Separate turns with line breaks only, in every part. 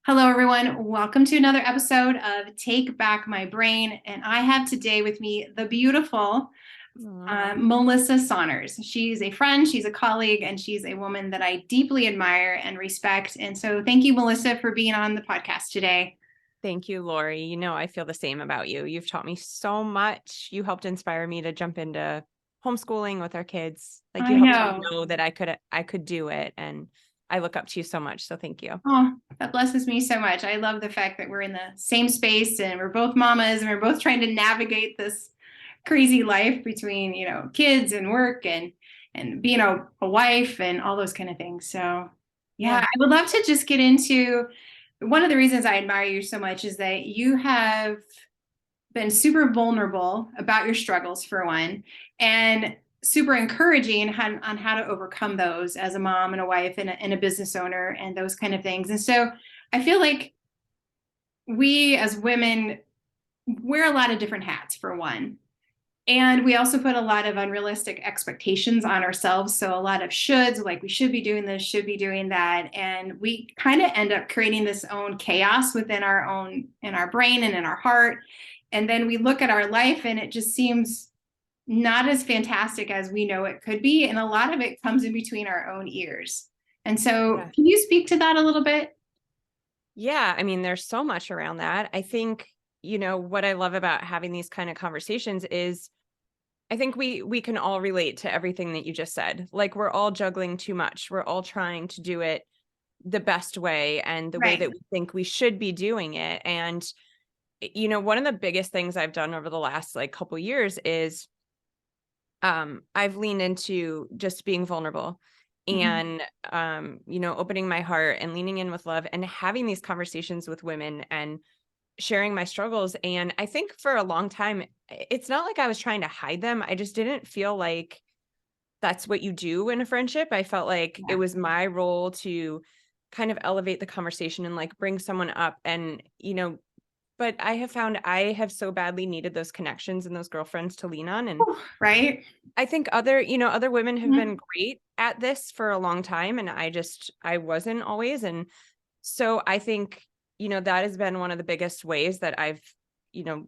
Hello, everyone. Welcome to another episode of Take Back My Brain. And I have today with me the beautiful
Aw.
Melissa Saunders. She's a friend, she's a colleague, and she's a woman that I deeply admire and respect. And so thank you, Melissa, for being on the podcast today.
Thank you, Laurie. I feel the same about you. You've taught me so much. You helped inspire me to jump into homeschooling with our kids. Like you
I
helped me
know.
know that I could do it. And I look up to you so much. So thank you.
Oh, that blesses me so much. I love the fact that we're in the same space and we're both mamas and we're both trying to navigate this crazy life between, kids and work and being a wife and all those kind of things. So, yeah,
Yeah.
I would love to just get into one of the reasons I admire you so much is that you have been super vulnerable about your struggles for one, and super encouraging on how to overcome those as a mom and a wife and a business owner and those kind of things. And so I feel like we as women wear a lot of different hats for one. And we also put a lot of unrealistic expectations on ourselves. So a lot of shoulds, like we should be doing this, should be doing that. And we kind of end up creating this own chaos within in our brain and in our heart. And then we look at our life and it just seems not as fantastic as we know it could be. And a lot of it comes in between our own ears. And so
Yeah.
can you speak to that a little bit?
Yeah. I mean, there's so much around that. I think, what I love about having these kind of conversations is I think we can all relate to everything that you just said. Like we're all juggling too much. We're all trying to do it the best way and the way
Right.
that we think we should be doing it. And one of the biggest things I've done over the last like couple years is I've leaned into just being vulnerable
Mhm.
and opening my heart and leaning in with love and having these conversations with women and sharing my struggles. And I think for a long time, it's not like I was trying to hide them. I just didn't feel like that's what you do in a friendship. I felt like it
Yeah.
was my role to kind of elevate the conversation and like bring someone up and, but I have found I have so badly needed those connections and those girlfriends to lean on. And
Right.
I think other women have
Mhm.
been great at this for a long time. And I wasn't always. And so I think, that has been one of the biggest ways that you know,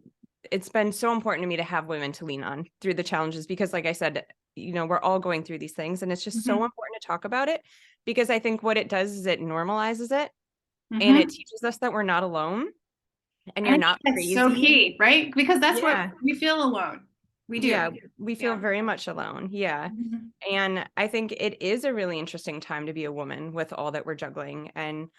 it's been so important to me to have women to lean on through the challenges because like I said, we're all going through these things and it's just so
Mhm.
important to talk about it because I think what it does is it normalizes it and it
Mhm.
teaches us that we're not alone and
And
you're
I
not
think that's so
crazy.
key, right? Because that's what
Yeah.
we feel alone. We do.
Yeah, we feel
Yeah.
very much alone. Yeah.
Mhm.
And I think it is a really interesting time to be a woman with all that we're juggling. And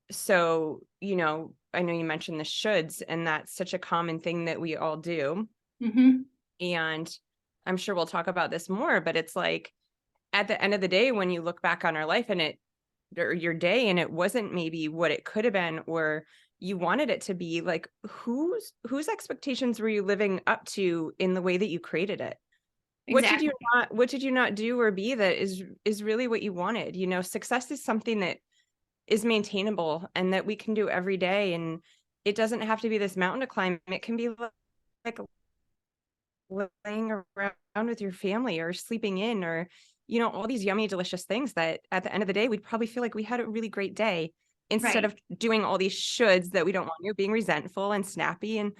so, I know you mentioned the shoulds, and that's such a common thing that we all do.
Mhm.
And I'm sure we'll talk about this more, but it's like at the end of the day, when you look back on our life and or your day, and it wasn't maybe what it could have been, or you wanted it to be, like whose expectations were you living up to in the way that you created it?
Exactly.
What did you not do or be that is really what you wanted? Success is something that is maintainable and that we can do every day. And it doesn't have to be this mountain to climb. It can be like laying around with your family or sleeping in or, all these yummy, delicious things that at the end of the day, we'd probably feel like we had a really great day instead
Right.
of doing all these shoulds that we don't want to, being resentful and snappy. And,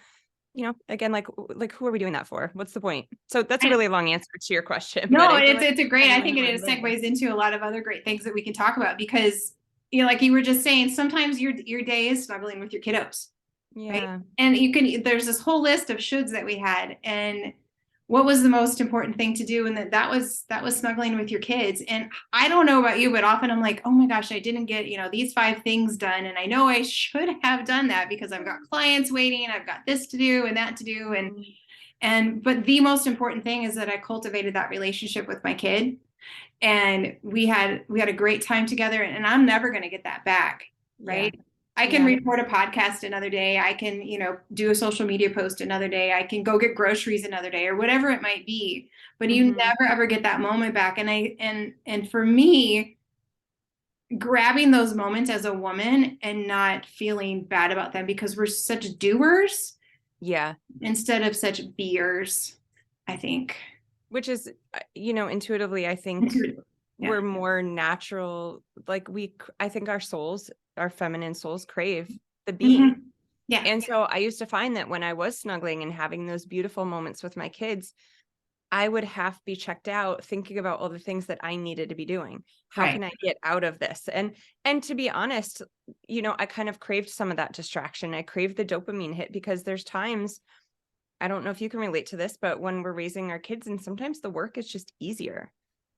again, like who are we doing that for? What's the point? So that's a
And
really long answer to your question, but
no,
I feel
it's
like
it's a great.
kind of
I think it
land there.
segues into a lot of other great things that we can talk about because like you were just saying, sometimes your day is snuggling with your kiddos, right?
Yeah.
And there's this whole list of shoulds that we had, and what was the most important thing to do? And that was snuggling with your kids. And I don't know about you, but often I'm like, oh my gosh, I didn't get, these 5 things done. And I know I should have done that because I've got clients waiting, I've got this to do and that to do.
Mhm.
But the most important thing is that I cultivated that relationship with my kid, and we had a great time together, and I'm never going to get that back,
Yeah.
right? I can
Yeah.
record a podcast another day, I can do a social media post another day, I can go get groceries another day or whatever it might be, but you
Hmm.
never ever get that moment back. And for me, grabbing those moments as a woman and not feeling bad about them because we're such doers
Yeah.
instead of such beers, I think.
Which is, intuitively, I think
Intuitive. Yeah.
we're more natural. Like I think our feminine souls crave the being.
Hmm. Yeah.
And so I used to find that when I was snuggling and having those beautiful moments with my kids, I would have to be checked out thinking about all the things that I needed to be doing. How
Right.
can I get out of this? And to be honest, I kind of craved some of that distraction. I craved the dopamine hit because there's times, I don't know if you can relate to this, but when we're raising our kids and sometimes the work is just easier.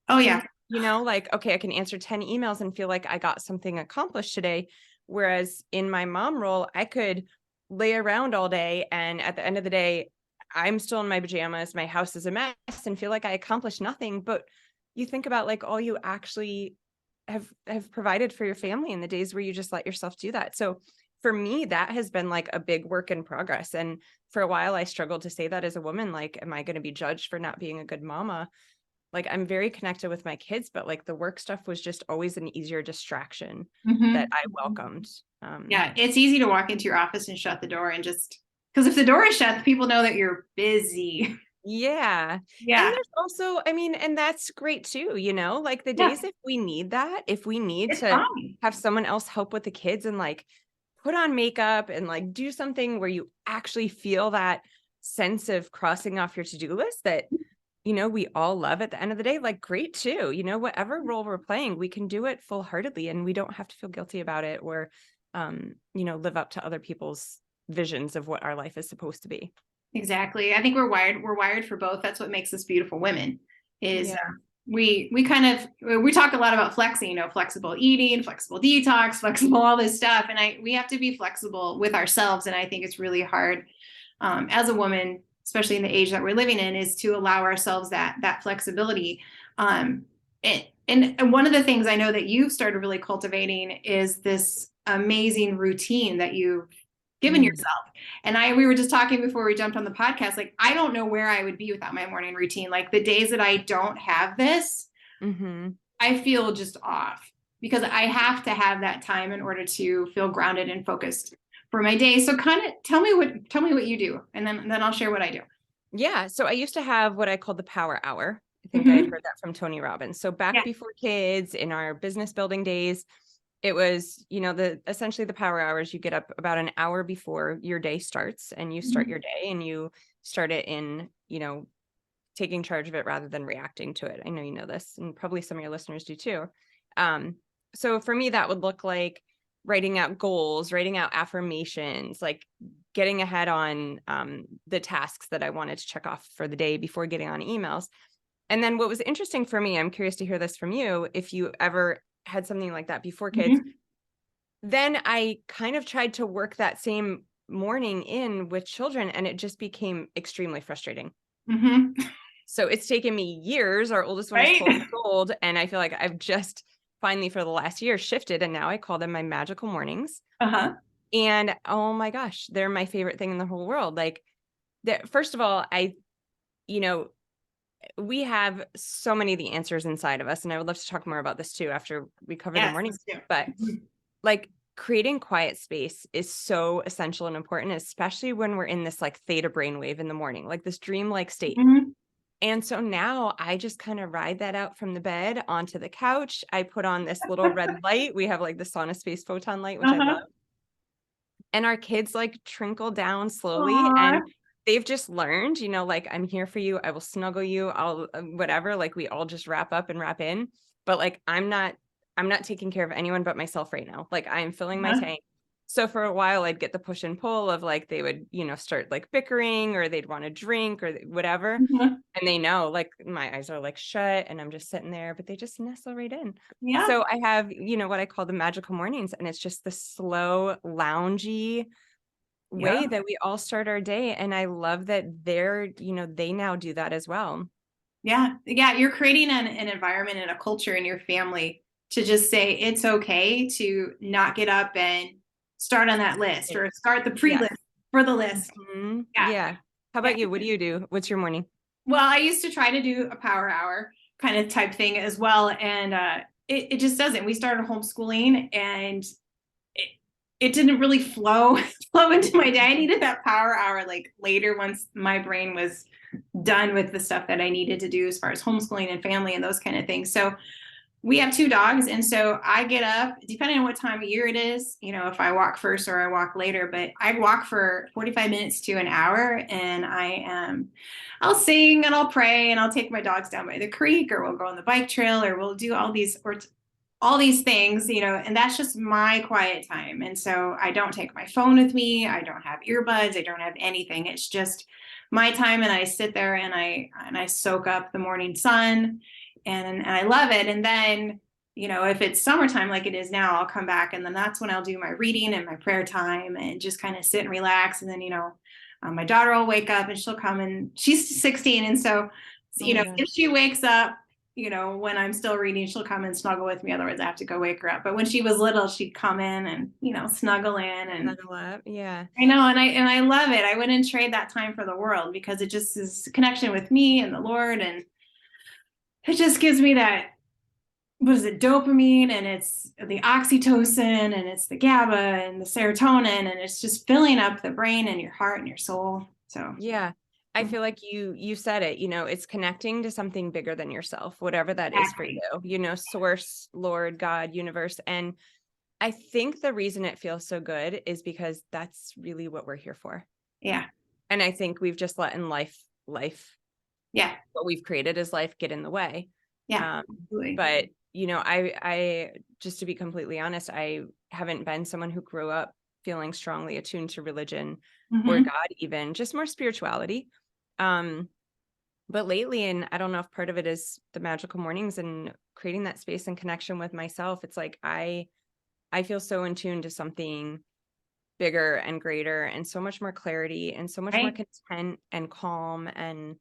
Oh yeah.
Like, okay, I can answer 10 emails and feel like I got something accomplished today. Whereas in my mom role, I could lay around all day and at the end of the day, I'm still in my pajamas, my house is a mess and feel like I accomplished nothing. But you think about like all you actually have provided for your family in the days where you just let yourself do that. So for me, that has been like a big work in progress. And for a while, I struggled to say that as a woman, like, am I going to be judged for not being a good mama? Like I'm very connected with my kids, but like the work stuff was just always an easier distraction that
Hmm.
I welcomed.
Yeah. It's easy to walk into your office and shut the door and just, because if the door is shut, people know that you're busy.
Yeah. And
Yeah.
there's also, I mean, and that's great too, like the
Yeah.
days if we need that, if we need
It's
to
fine.
have someone else help with the kids and like put on makeup and like do something where you actually feel that sense of crossing off your to-do list that we all love at the end of the day, like great too. Whatever role we're playing, we can do it full heartedly and we don't have to feel guilty about it or, live up to other people's visions of what our life is supposed to be.
Exactly. I think we're wired for both. That's what makes us beautiful women is
Yeah.
we kind of we talk a lot about flexing, flexible eating, flexible detox, flexible all this stuff. And we have to be flexible with ourselves. And I think it's really hard as a woman, especially in the age that we're living in, is to allow ourselves that flexibility. Um, and one of the things I know that you've started really cultivating is this amazing routine that you've given
Mm.
yourself. And we were just talking before we jumped on the podcast, like, I don't know where I would be without my morning routine. Like the days that I don't have this,
Mm-hmm.
I feel just off because I have to have that time in order to feel grounded and focused for my day. So kind of tell me what you do, and then I'll share what I do.
Yeah. So I used to have what I called the power hour. I think I had
Mm-hmm.
heard that from Tony Robbins. So back
Yeah.
before kids in our business building days, it was, essentially the power hours, you get up about an hour before your day starts and you start
Mm-hmm.
your day and you start it in, taking charge of it rather than reacting to it. I know you know this and probably some of your listeners do too. Um, so for me, that would look like writing out goals, writing out affirmations, like getting ahead on the tasks that I wanted to check off for the day before getting on emails. And then what was interesting for me, I'm curious to hear this from you, if you ever had something like that before kids,
Mm-hmm.
then I kind of tried to work that same morning in with children and it just became extremely frustrating.
Mm-hmm.
So it's taken me years. Our oldest one is
Right.
12 years old. And I feel like I've just finally for the last year shifted. And now I call them my magical mornings.
Uh-huh.
And oh my gosh, they're my favorite thing in the whole world. Like first of all, you know, we have so many of the answers inside of us. And I would love to talk more about this too after we cover the
Yes,
morning.
let's do.
But
Mhm.
like creating quiet space is so essential and important, especially when we're in this like theta brainwave in the morning, like this dreamlike state.
Mhm.
And so now I just kind of ride that out from the bed onto the couch. I put on this little red light. We have like the sauna space photon light, which I love.
Uh-huh.
And our kids like trickle down slowly
Aw.
and they've just learned, like I'm here for you. I will snuggle you. I'll whatever, like we all just wrap up and wrap in. But like I'm not taking care of anyone but myself right now. Like I'm filling my
Uh-huh.
tank. So for a while I'd get the push and pull of like they would, start like bickering or they'd want to drink or whatever.
Uh-huh.
And they know like my eyes are like shut and I'm just sitting there, but they just nestle right in.
Yeah.
So I have, what I call the magical mornings. And it's just the slow, loungy
Yeah.
way that we all start our day. And I love that they now do that as well.
Yeah. Yeah. You're creating an environment and a culture in your family to just say it's okay to not get up and start on that list or start the
Yes.
pre-list for the list.
Mhm.
Yeah.
Yeah. How
Yeah.
about you? What do you do? What's your morning?
Well, I used to try to do a power hour kind of type thing as well. And it just doesn't. We started homeschooling and it, it didn't really flow into my day. I needed that power hour like later once my brain was done with the stuff that I needed to do as far as homeschooling and family and those kind of things. So we have two dogs. And so I get up, depending on what time of year it is, if I walk first or I walk later, but I walk for 45 minutes to an hour, and I'll sing and I'll pray and I'll take my dogs down by the creek, or we'll go on the bike trail, or we'll do all these things, and that's just my quiet time. And so I don't take my phone with me. I don't have earbuds. I don't have anything. It's just my time. And I sit there and I soak up the morning sun, and I love it. And then, if it's summertime like it is now, I'll come back, and then that's when I'll do my reading and my prayer time and just kind of sit and relax. And then, my daughter will wake up and she'll come, and she's 16. And so,
Oh my gosh.
if she wakes up, when I'm still reading, she'll come and snuggle with me. Otherwise, I have to go wake her up. But when she was little, she'd come in and, snuggle in. And
Snuggle up. Yeah.
I know, and I love it. I wouldn't trade that time for the world, because it just is a connection with me and the Lord. And it just gives me that, what is it, dopamine, and it's the oxytocin, and it's the GABA and the serotonin, and it's just filling up the brain and your heart and your soul. So
Yeah. I feel like you said it, it's connecting to something bigger than yourself, whatever that is for
exactly.
you, source, Lord, God, universe. And I think the reason it feels so good is because that's really what we're here for.
Yeah.
And I think we've just let in life,
Yeah.
what we've created as life, get in the way.
Yeah. Absolutely.
But I just, to be completely honest, I haven't been someone who grew up feeling strongly attuned to religion or
Mm-hmm.
God, even just more spirituality. But lately, and I don't know if part of it is the magical mornings and creating that space and connection with myself, it's like I feel so in tune to something bigger and greater, and so much more clarity, and so much more
Right.
content and calm. And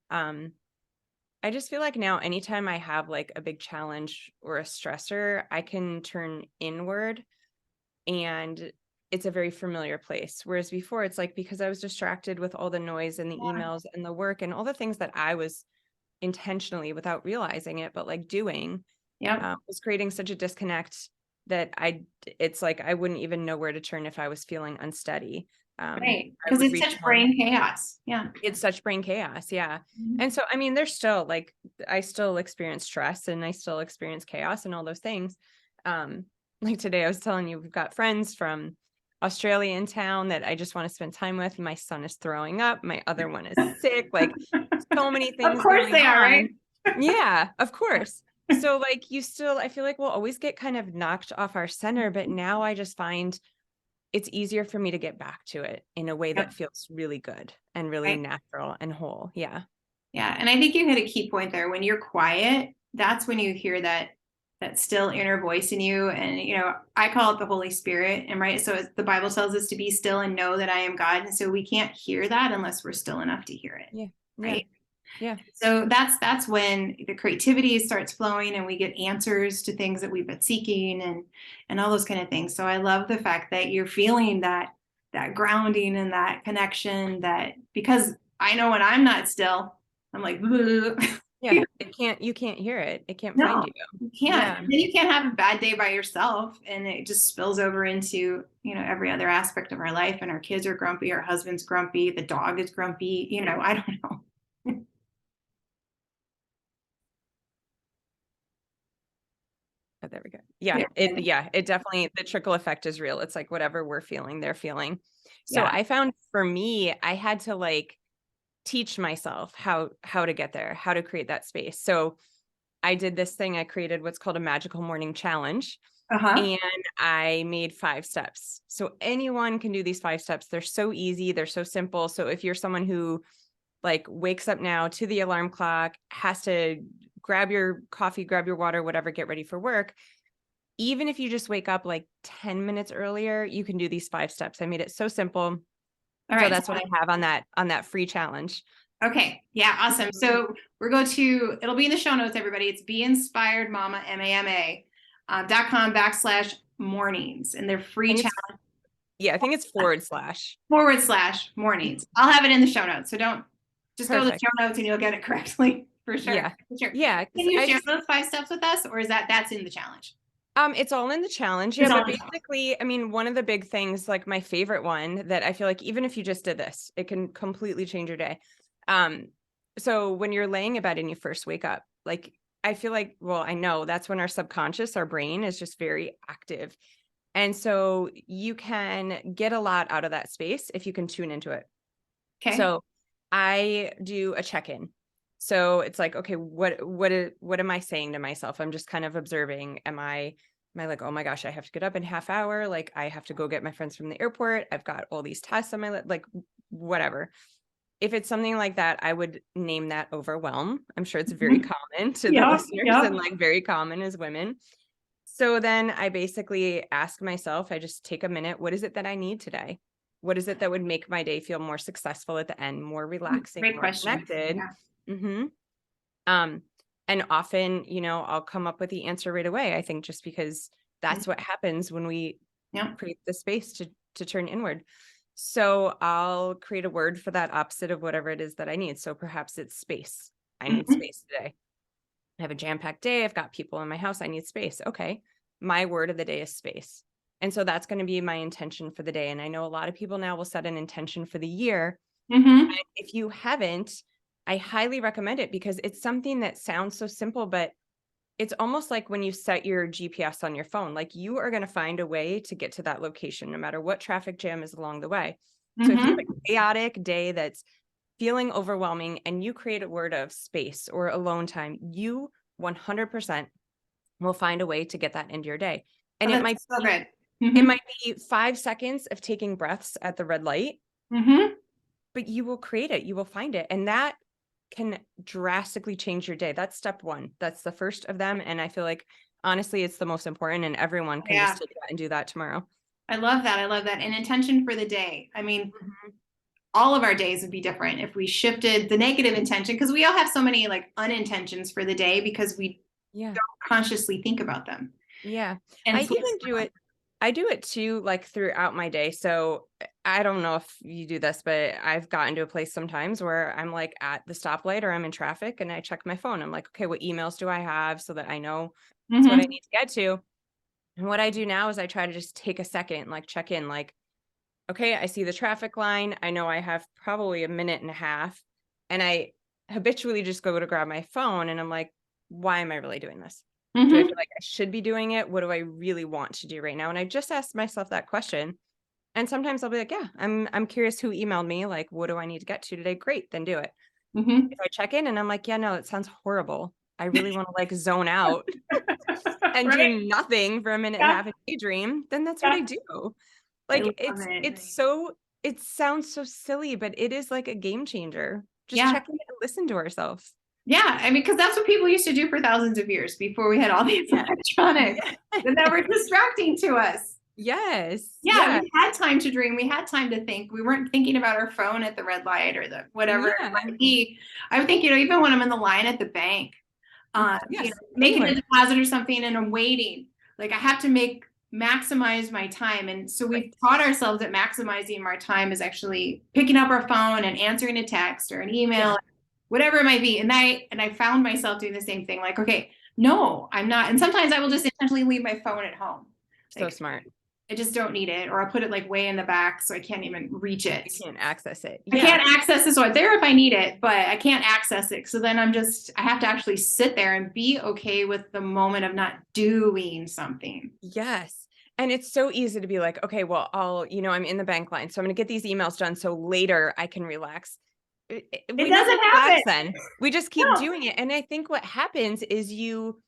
I just feel like now anytime I have like a big challenge or a stressor, I can turn inward, and it's a very familiar place. Whereas before, it's like, because I was distracted with all the noise and the emails and the work and all the things that I was intentionally, without realizing it, but like doing,
Yep.
was creating such a disconnect that it's like I wouldn't even know where to turn if I was feeling unsteady.
Right.
I
Because
would
it's
reach
such
home.
brain chaos. Yeah.
It's such brain chaos. Yeah.
Mhm.
And so, I mean, there's still like, I still experience stress and I still experience chaos and all those things. Like today, I was telling you, we've got friends from Australia in town that I just want to spend time with. My son is throwing up. My other one is sick. Like, so many
Of
things
course
going
they are, right?
on. Yeah, of course. So like I feel like we'll always get kind of knocked off our center, but now I just find it's easier for me to get back to it in a way
Yep.
that feels really good and really
Right.
natural and whole. Yeah.
Yeah. And I think you hit a key point there. When you're quiet, that's when you hear that still inner voice in you. And I call it the Holy Spirit. And right. So the Bible tells us to be still and know that I am God. And so we can't hear that unless we're still enough to hear it.
Yeah. Yeah.
Right.
Yeah.
So that's when the creativity starts flowing, and we get answers to things that we've been seeking, and all those kind of things. So I love the fact that you're feeling that grounding and that connection, that because I know when I'm not still, I'm like,
Yeah. You can't hear it. It can't find
no,
you.
you can't.
Yeah.
Then you can't have a bad day by yourself, and it just spills over into every other aspect of our life. And our kids are grumpy, our husband's grumpy, the dog is grumpy. I don't know.
Oh, there we go. Yeah.
Yeah.
It definitely, the trickle effect is real. It's like whatever we're feeling, they're feeling. So
Yeah.
I found for me, I had to like teach myself how to get there, how to create that space. So I did this thing. I created what's called a magical morning challenge.
Uh-huh.
And I made 5 steps. So anyone can do these 5 steps. They're so easy. They're so simple. So if you're someone who like wakes up now to the alarm clock, has to grab your coffee, grab your water, whatever, get ready for work. Even if you just wake up like 10 minutes earlier, you can do these 5 steps. I made it so simple.
All
So
right.
that's what I have on that free challenge.
Okay. Yeah. Awesome. So it'll be in the show notes, everybody. It's Be Inspired Mama, MAMA, .com/mornings. And they're
I
free
think
challenge
I think it's /
/mornings. I'll have it in the show notes. So don't just go to the
perfect.
show notes and you'll get it correctly for sure.
Yeah.
For sure.
Yeah. 'Cause
Can you
I
share
just
those 5 steps with us, or is that's in the challenge?
It's all in the challenge. Yeah,
It's
but
on.
basically, I mean, one of the big things, like my favorite one that I feel like even if you just did this, it can completely change your day. Um, so when you're laying in bed and you first wake up, like I feel like, well, I know that's when our subconscious, our brain is just very active. And so you can get a lot out of that space if you can tune into it.
Okay.
So I do a check-in. So it's like, okay, what am I saying to myself? I'm just kind of observing. Am I like, oh my gosh, I have to get up in half hour. Like I have to go get my friends from the airport. I've got all these tests on my like whatever. If it's something like that, I would name that overwhelm. I'm sure it's very
Mhm.
common to the
Yep.
listeners
Yep.
and like very common as women. So then I basically ask myself, I just take a minute, what is it that I need today? What is it that would make my day feel more successful at the end, more relaxing,
Great
more
question.
connected?
Yeah.
hmm Um, and often, I'll come up with the answer right away. I think just because
Mhm.
that's what happens when we
Yeah.
create the space to turn inward. So I'll create a word for that opposite of whatever it is that I need. So perhaps it's space. I need
Mhm.
space today. I have a jam-packed day. I've got people in my house. I need space. Okay. My word of the day is space. And so that's going to be my intention for the day. And I know a lot of people now will set an intention for the year.
Mhm.
If you haven't, I highly recommend it because it's something that sounds so simple, but it's almost like when you set your GPS on your phone, like you are going to find a way to get to that location, no matter what traffic jam is along the way. So if you have
Mhm.
a chaotic day that's feeling overwhelming and you create a word of space or alone time, you 100% will find a way to get that into your day.
Oh,
And it
that's
might
so
be
good.
it
Mhm.
might be 5 seconds of taking breaths at the red light,
Mhm.
but you will create it, you will find it. And that can drastically change your day. That's step one. That's the first of them. And I feel like honestly, it's the most important and everyone can just
Yeah.
take that and do that tomorrow.
I love that. I love that. And intention for the day. I mean,
Mhm.
all of our days would be different if we shifted the negative intention, because we all have so many like unintentions for the day because we
Yeah.
don't consciously think about them.
Yeah.
And
I
flip
even do it. I do it too, like throughout my day. So I don't know if you do this, but I've gotten to a place sometimes where I'm like at the stoplight or I'm in traffic and I check my phone. I'm like, okay, what emails do I have so that I know it's what I
Mhm.
need to get to? And what I do now is I try to just take a second, like check in, like, okay, I see the traffic line. I know I have probably a minute and a half. And I habitually just go to grab my phone and I'm like, why am I really doing this? Do I feel
Mhm.
like I should be doing it? What do I really want to do right now? And I just asked myself that question. And sometimes I'll be like, yeah, I'm curious who emailed me. Like, what do I need to get to today? Great, then do it.
Mhm.
If I check in and I'm like, yeah, no, it sounds horrible. I really want to like zone out and do
Right?
nothing for a minute and a
Yeah.
half and daydream, then that's what I
Yeah.
do.
I
Like
love it.
it sounds so silly, but it is like a game changer. Just
Yeah.
check in and listen to ourselves.
Yeah. I mean, because that's what people used to do for thousands of years before we had all these
Yeah.
electronics
Yeah.
that were distracting to us.
Yes.
Yeah,
Yeah.
we had time to dream. We had time to think. We weren't thinking about our phone at the red light or the whatever it
Yeah.
might be. I would think, even when I'm in the line at the bank,
Yes.
making a
Anywhere.
deposit or something and I'm waiting, like I have to maximize my time. And so we've
Right.
taught ourselves that maximizing our time is actually picking up our phone and answering a text or an
Yeah.
email, whatever it might be. And I found myself doing the same thing. Like, okay, no, I'm not. And sometimes I will just intentionally leave my phone at home.
So
Like
smart.
I just don't need it, or I'll put it like way in the back so I can't even reach
You
it.
can't access it.
I
Yeah.
can't access this one. It's there if I need it, but I can't access it. So then I have to actually sit there and be okay with the moment of not doing something.
Yes. And it's so easy to be like, okay, well, I'm in the bank line, so I'm going to get these emails done so later I can relax.
It
We never
doesn't
relax
happen.
then. We just keep
No.
doing it. And I think what happens is you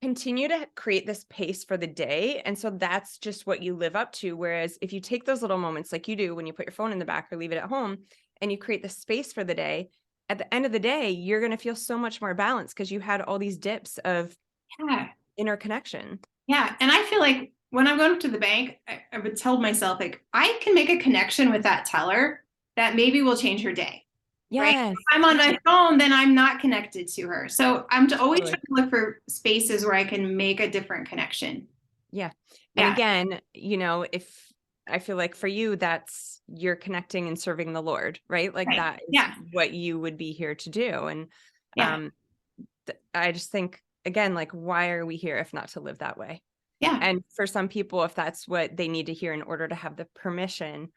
continue to create this pace for the day. And so that's just what you live up to. Whereas if you take those little moments like you do when you put your phone in the back or leave it at home and you create the space for the day, at the end of the day, you're going to feel so much more balanced because you had all these dips of
Yeah.
interconnection.
Yeah. And I feel like when I'm going to the bank, I would tell myself, like, I can make a connection with that teller that maybe will change her day. Right? If
Yes.
I'm on
Yeah.
my phone, then I'm not connected to her. So always
Totally.
trying to look for spaces where I can make a different connection.
Yeah. And
Yeah.
again, if I feel like for you, that's you're connecting and serving the Lord, right? Like
Right.
that is
Yeah.
what you would be here to do. And
Yeah.
um, I just think, again, like, why are we here if not to live that way?
Yeah.
And for some people, if that's what they need to hear in order to have the permission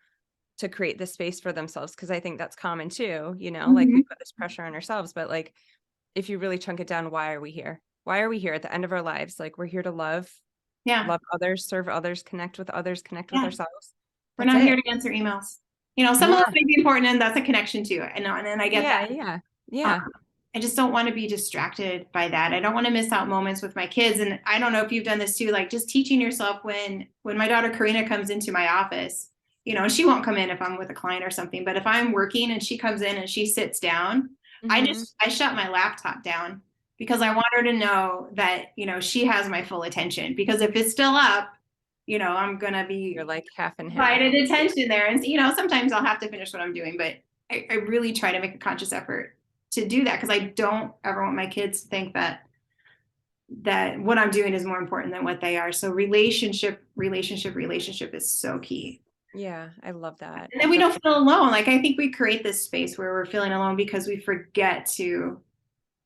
to create the space for themselves, because I think that's common too, like we
Mhm.
put this pressure on ourselves, but like, if you really chunk it down, why are we here? why are we here at the end of our lives? Like, we're here to
Yeah.
love others, serve others, connect with
Yeah.
ourselves.
We're
That's
not here
it.
to answer emails. You know, some of
Yeah.
those may be important, and that's a connection too. And I get
Yeah.
that.
Yeah.
Um,
Yeah.
I just don't want to be distracted by that. I don't want to miss out moments with my kids. And I don't know if you've done this too, like just teaching yourself when my daughter Karina comes into my office, you know, she won't come in if I'm with a client or something, but if I'm working and she comes in and she sits down,
Hmm.
I shut my laptop down because I want her to know that, you know, she has my full attention. Because if it's still up, you know, I'm gonna
You're
be
like half and half.
divided attention there. And you know, sometimes I'll have to finish what I'm doing, but I really try to make a conscious effort to do that because I don't ever want my kids to think that what I'm doing is more important than what they are. So relationship is so key.
Yeah. I love that.
And then we
That's
don't feel alone. Like I think we create this space where we're feeling alone because we forget to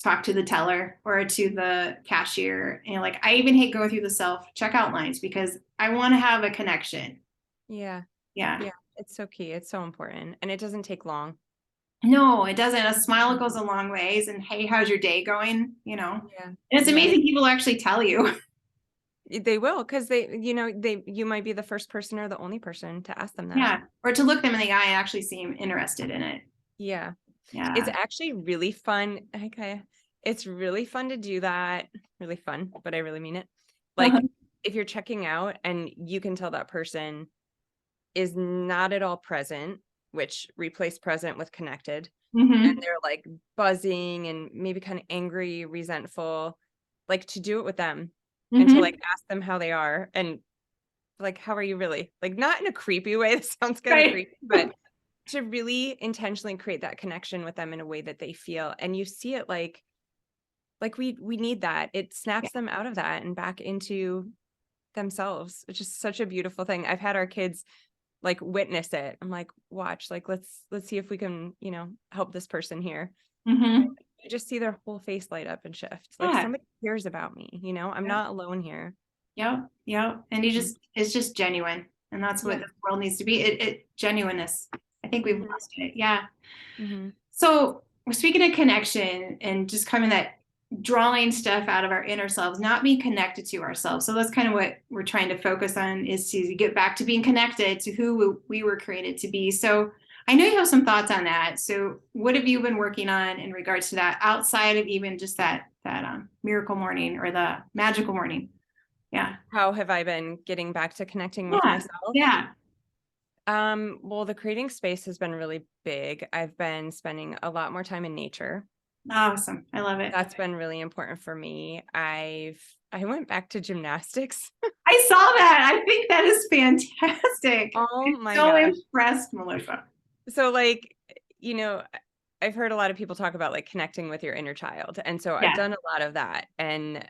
talk to the teller or to the cashier. And like I even hate going through the self checkout lines because I want to have a connection.
yeah.
Yeah.
Yeah. It's so key. It's so important. And it doesn't take long.
No, it doesn't. A smile goes a long ways. And hey, how's your day going? You know, and
Yeah.
it's
Yeah.
amazing people actually tell you.
They will, because you might be the first person or the only person to ask them that.
Yeah. Or to look them in the eye and actually seem interested in it.
Yeah. It's
Yeah.
actually really fun. Okay. It's really fun to do that. Really fun, but I really mean it.
Uh-huh.
Like, if you're checking out and you can tell that person is not at all present, which replace present with connected, and
Mm-hmm.
they're like buzzing and maybe kind of angry, resentful, like to do it with them and to like
Mm-hmm.
ask them how they are and like, how are you really? Like, not in a creepy way. This sounds kind of
Right.
creepy, but to really intentionally create that connection with them in a way that they feel. And you see it like we need that. It
Yeah.
snaps them out of that and back into themselves, which is such a beautiful thing. I've had our kids like witness it. I'm like, watch, like let's see if we can, help this person here.
Mm-hmm.
You just see their whole face light up and shift. Like
Yeah.
somebody cares about me, I'm
Yep.
not alone here.
Yep. Yep. And
Mhm.
it's just genuine. And that's what
Yeah.
the world needs to be. It genuineness. I think we've
Hmm.
lost it. Yeah.
Hmm.
So we're speaking of connection and just coming that drawing stuff out of our inner selves, not being connected to ourselves. So that's kind of what we're trying to focus on is to get back to being connected to who we were created to be. So I know you have some thoughts on that. So what have you been working on in regards to that outside of even just that miracle morning or the magical morning? Yeah.
How have I been getting back to connecting with
Yeah.
myself?
Yeah.
Well, the creating space has been really big. I've been spending a lot more time in nature.
Awesome. I love it.
That's been really important for me. I went back to gymnastics.
I saw that. I think that is fantastic.
Oh
I'm
my
so
gosh.
impressed, Melissa.
So like, you know, I've heard a lot of people talk about like connecting with your inner child. And so I've
Yeah.
done a lot of that. And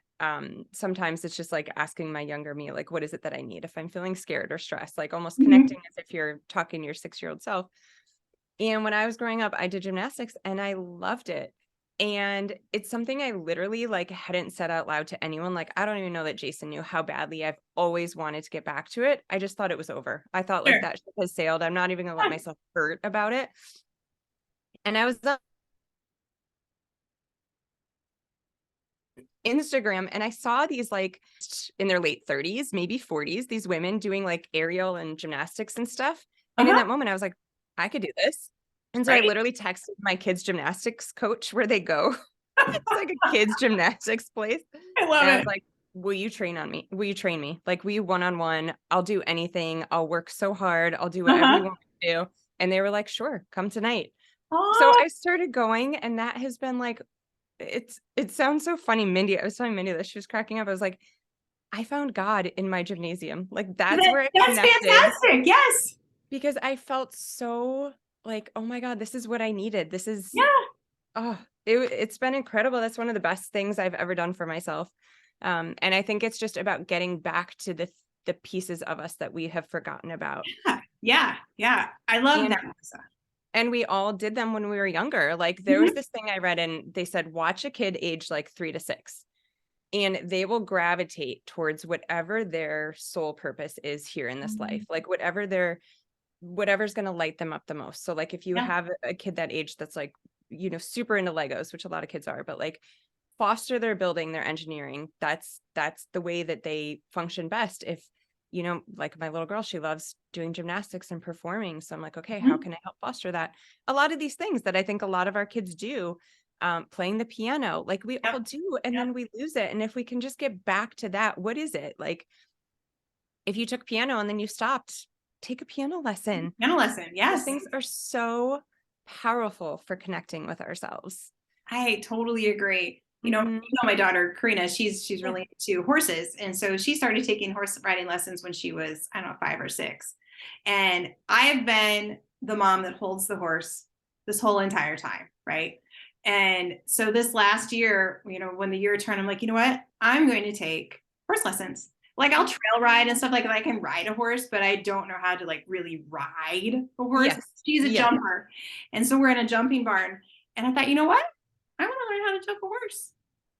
sometimes it's just like asking my younger me, like, what is it that I need if I'm feeling scared or stressed, like almost
Mhm.
connecting as if you're talking to your 6-year-old self. And when I was growing up, I did gymnastics and I loved it. And it's something I literally like hadn't said out loud to anyone. Like, I don't even know that Jason knew how badly I've always wanted to get back to it. I just thought it was over. I thought like
Sure.
that ship has sailed. I'm not even gonna let
Yeah.
myself hurt about it. And I was on Instagram and I saw these like in their late 30s, maybe 40s, these women doing like aerial and gymnastics and stuff. And in
Uh-huh.
that moment, I was like, I could do this. And so I
Right.
literally texted my kids' gymnastics coach where they go. It's like a kids' gymnastics place.
I love
And I was
it.
like, will you train on me? Will you train me? Like, will you one-on-one? I'll do anything. I'll work so hard. I'll do whatever you
Uh-huh.
want me to do. And they were like, sure, come tonight. So
Oh,
I started going, and that has been like, it sounds so funny. Mindy, I was telling Mindy this, she was cracking up. I was like, I found God in my gymnasium. Like, that's where I
that's
connected
fantastic. Yes.
because I felt so like, oh my God, this is what I needed. This is
Yeah.
Oh, it's been incredible. That's one of the best things I've ever done for myself. And I think it's just about getting back to the pieces of us that we have forgotten about.
Yeah. Yeah. Yeah. I love
And
that, Melissa.
and we all did them when we were younger. Like there was
Mhm.
this thing I read and they said watch a kid age like 3 to 6 and they will gravitate towards whatever their sole purpose is here in this life. Like whatever's going to light them up the most. So like if you
Yeah.
have a kid that age that's like super into Legos, which a lot of kids are, but like foster their building, their engineering. That's the way that they function best. If, like my little girl, she loves doing gymnastics and performing. So I'm like, okay, how
Mhm.
can I help foster that? A lot of these things that I think a lot of our kids do, playing the piano, like we all
Yep.
do, and
Yep.
then we lose it. And if we can just get back to that, what is it? Like if you took piano and then you stopped, take a piano lesson.
Piano lesson.
Those
Yes.
things are so powerful for connecting with ourselves.
I totally agree.
Hmm.
My daughter Karina, she's
Yeah.
really into horses, and so she started taking horse riding lessons when she was, I don't know, 5 or 6. And I have been the mom that holds the horse this whole entire time, right? And so this last year, when the year turned, I'm like, you know what? I'm going to take horse lessons. Like I'll trail ride and stuff like that. I can ride a horse, but I don't know how to like really ride a horse.
Yes.
She's a
Yes.
jumper. And so we're in a jumping barn. And I thought, you know what? I want to learn how to jump a horse.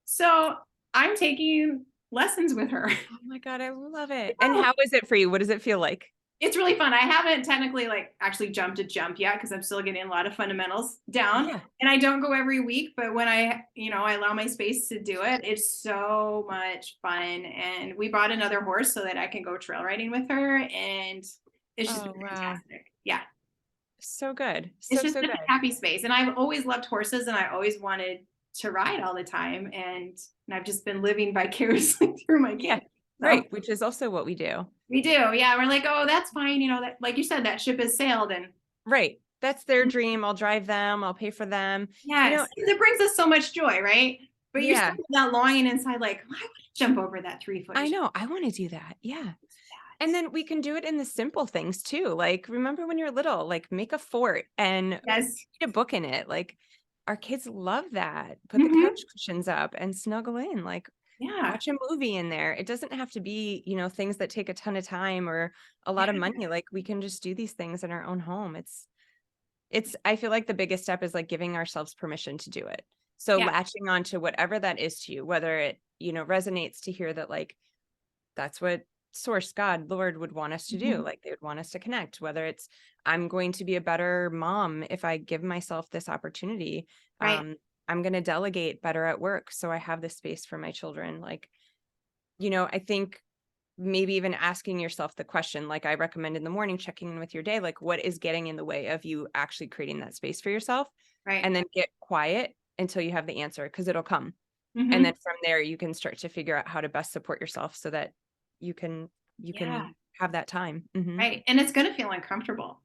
So I'm taking lessons with her.
Oh my God, I love it. And how is it for you? What does it feel like?
It's really fun. I haven't technically like actually jumped a jump yet because I'm still getting a lot of fundamentals down.
Yeah.
And I don't go every week, but when I allow my space to do it, it's so much fun. And we bought another horse so that I can go trail riding with her. And it's just
Oh,
been
wow.
fantastic. Yeah.
So good.
It's
So,
just
so
been
good.
a happy space. And I've always loved horses and I always wanted to ride all the time. And I've just been living vicariously through my
Yeah.
kids. So
Right. Which is also what we do.
we do. Yeah. We're like, oh, that's fine. That, like you said, that ship has sailed. And
Right. That's their dream. I'll drive them. I'll pay for them.
yes, it brings us so much joy, right? But you're
Yeah,
still that longing inside, like, I want to jump over that 3 foot.
I know. I want to do that. Yeah. And then we can do it in the simple things too. Like, remember when you're little, like make a fort and
Yes.
read a book in it. Like, our kids love that. Put the
Hmm.
couch cushions up and snuggle in. Like,
Yeah.
watch a movie in there. It doesn't have to be, things that take a ton of time or a lot of
Yeah.
money. Like, we can just do these things in our own home. I feel like the biggest step is like giving ourselves permission to do it. So
Yeah.
latching on to whatever that is to you, whether it, resonates to hear that like that's what source, God, Lord would want us to do.
Mhm.
Like they would want us to connect, whether it's I'm going to be a better mom if I give myself this opportunity.
Right.
I'm going to delegate better at work so I have this space for my children. Like, I think maybe even asking yourself the question, like I recommend in the morning, checking in with your day, like what is getting in the way of you actually creating that space for yourself?
Right.
And then get quiet until you have the answer because it'll come. And then
Hmm.
from there, you can start to figure out how to best support yourself so that you can
Yeah.
have that time. Hmm.
Right. And it's going to feel uncomfortable.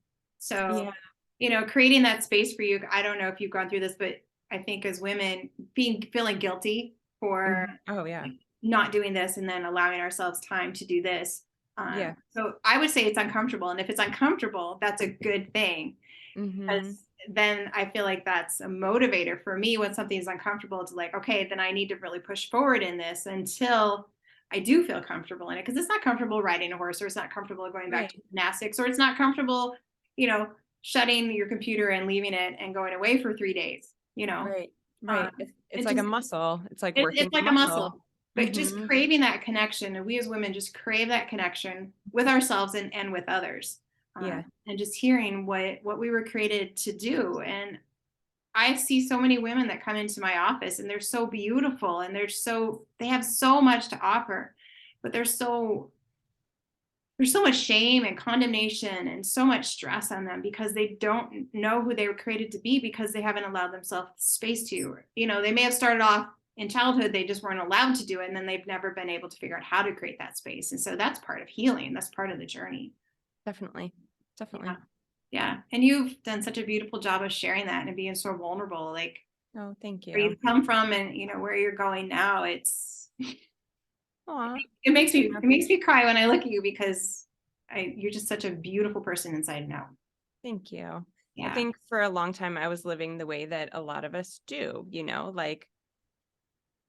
Yeah.
So, creating that space for you. I don't know if you've gone through this, but I think as women, feeling guilty for
Hmm. Oh yeah.
like, not doing this and then allowing ourselves time to do this.
Yeah.
So I would say it's uncomfortable. And if it's uncomfortable, that's a good thing.
Hmm.
Because then I feel like that's a motivator for me when something is uncomfortable to like, okay, then I need to really push forward in this until I do feel comfortable in it. Because it's not comfortable riding a horse, or it's not comfortable going back to
Right.
gymnastics, or it's not comfortable, you know, shutting your computer and leaving it and going away for 3 days,
Right.
Um,
Right. It's
it
like a
just
muscle. It's like
it's
working a
like a muscle,
muscle.
but just
Hmm.
craving that connection, and we as women just crave that connection with ourselves and with others,
Yeah.
and just hearing what we were created to do. And I see so many women that come into my office, and they're so beautiful, and they have so much to offer, but there's so much shame and condemnation and so much stress on them because they don't know who they were created to be because they haven't allowed themselves space to. They may have started off in childhood, they just weren't allowed to do it, and then they've never been able to figure out how to create that space. And so that's part of healing. That's part of the journey.
Definitely.
Yeah.
Definitely.
Yeah. And you've done such a beautiful job of sharing that and being so vulnerable, like
Oh, thank
where
you.
you've come from and where you're going now.
Aw.
It makes me
Yeah.
it makes me cry when I look at you because you're just such a beautiful person inside and out.
Thank you. I
Yeah.
think for a long time I was living the way that a lot of us do, like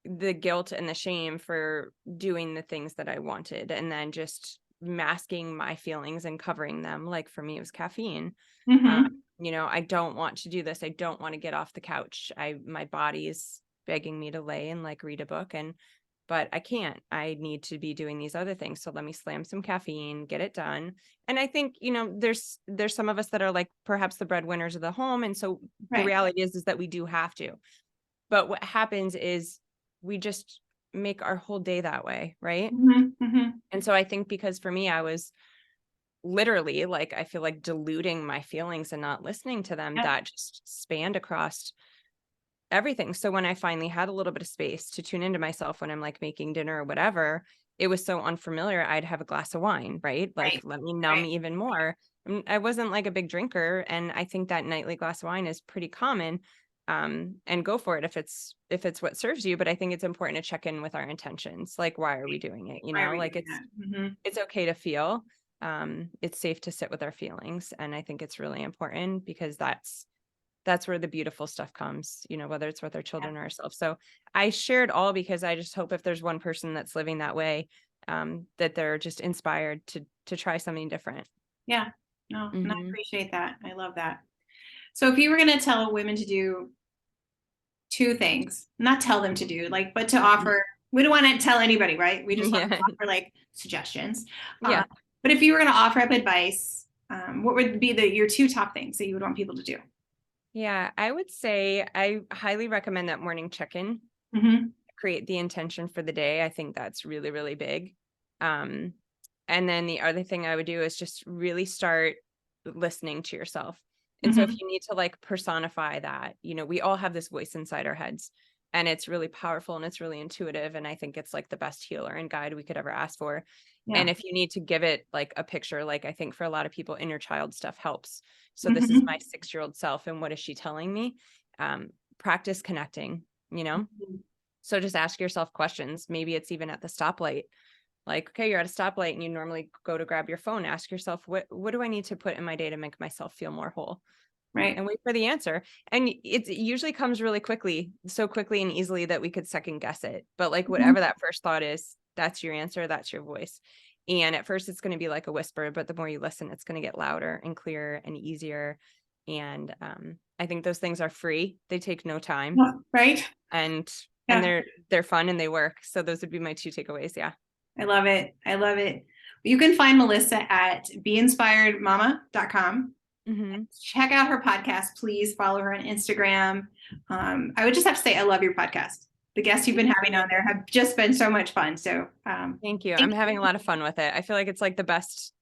the guilt and the shame for doing the things that I wanted and then just masking my feelings and covering them. Like for me, it was caffeine. Um,
Hmm.
I don't want to do this. I don't want to get off the couch. My body's begging me to lay and like read a book but I can't. I need to be doing these other things. So let me slam some caffeine, get it done. And I think, there's some of us that are like perhaps the breadwinners of the home. And so the
Right.
reality is that we do have to. But what happens is we just make our whole day that way, right?
Mm-hmm.
And so I think because for me, I was literally like, I feel like diluting my feelings and not listening to them,
Yep.
that just spanned across everything. So when I finally had a little bit of space to tune into myself when I'm like making dinner or whatever, it was so unfamiliar. I'd have a glass of wine, right? Like,
Right.
let me numb
Right.
even more. I wasn't like a big drinker. And I think that nightly glass of wine is pretty common. And go for it if it's what serves you. But I think it's important to check in with our intentions. Like, why are we doing it?
Why are we
Like
doing that? Mm-hmm.
it's okay to feel. It's safe to sit with our feelings. And I think it's really important because that's where the beautiful stuff comes, whether it's with our
Yeah.
children or ourselves. So I shared all because I just hope if there's one person that's living that way, that they're just inspired to try something different.
Yeah. No, and I
Mm-hmm.
appreciate that. I love that. So if you were going to tell women to do two things, not tell them to do, like, but to offer, we don't want to tell anybody, right? We just want to
Yeah.
offer like suggestions.
Yeah.
But if you were going to offer up advice, what would be your two top things that you would want people to do?
Yeah. I would say I highly recommend that morning check-in,
Mm-hmm.
create the intention for the day. I think that's really, really big. Um, and then the other thing I would do is just really start listening to yourself. And so if
Mm-hmm.
you need to like personify that, we all have this voice inside our heads and it's really powerful and it's really intuitive. And I think it's like the best healer and guide we could ever ask for.
Yeah.
And if you need to give it like a picture, like I think for a lot of people, inner child stuff helps. So this is
Mm-hmm.
my 6-year-old self. And what is she telling me? Practice connecting. So just ask yourself questions. Maybe it's even at the stoplight. Like, okay, you're at a stoplight and you normally go to grab your phone. Ask yourself, what do I need to put in my day to make myself feel more whole?
Right.
And wait for the answer. And it usually comes really quickly, so quickly and easily that we could second guess it. But like
Mm-hmm.
whatever that first thought is, that's your answer, that's your voice. And at first it's going to be like a whisper, but the more you listen, it's going to get louder and clearer and easier. And I think those things are free. They take no time
Yeah, right.
and
Yeah.
they're fun and they work. So those would be my two takeaways. Yeah.
I love it. I love it. You can find Melissa at beinspiredmama.com.
Mm-hmm.
Check out her podcast. Please follow her on Instagram. I would just have to say, I love your podcast. The guests you've been
Thank
having
you.
on there have just been so much fun. So
Thank you. I'm
thank
having
you.
a lot of fun with it. I feel like it's like the best,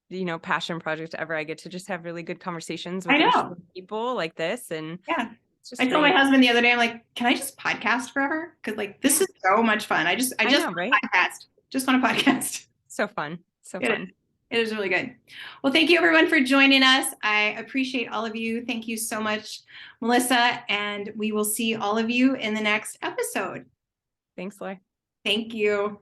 passion project ever. I get to just have really good conversations
I
with
know.
interesting people like this. And
Yeah.
it's
I
just
told my
great.
husband the other day, I'm like, can I just podcast forever? Because like this
Yeah,
is so much fun. I
I
just
know,
want
right?
to podcast. Just want to podcast.
So fun. So
It is.
fun.
It is really good. Well, thank you everyone for joining us. I appreciate all of you. Thank you so much, Melissa. And we will see all of you in the next episode.
Thanks, Laurie.
Thank you.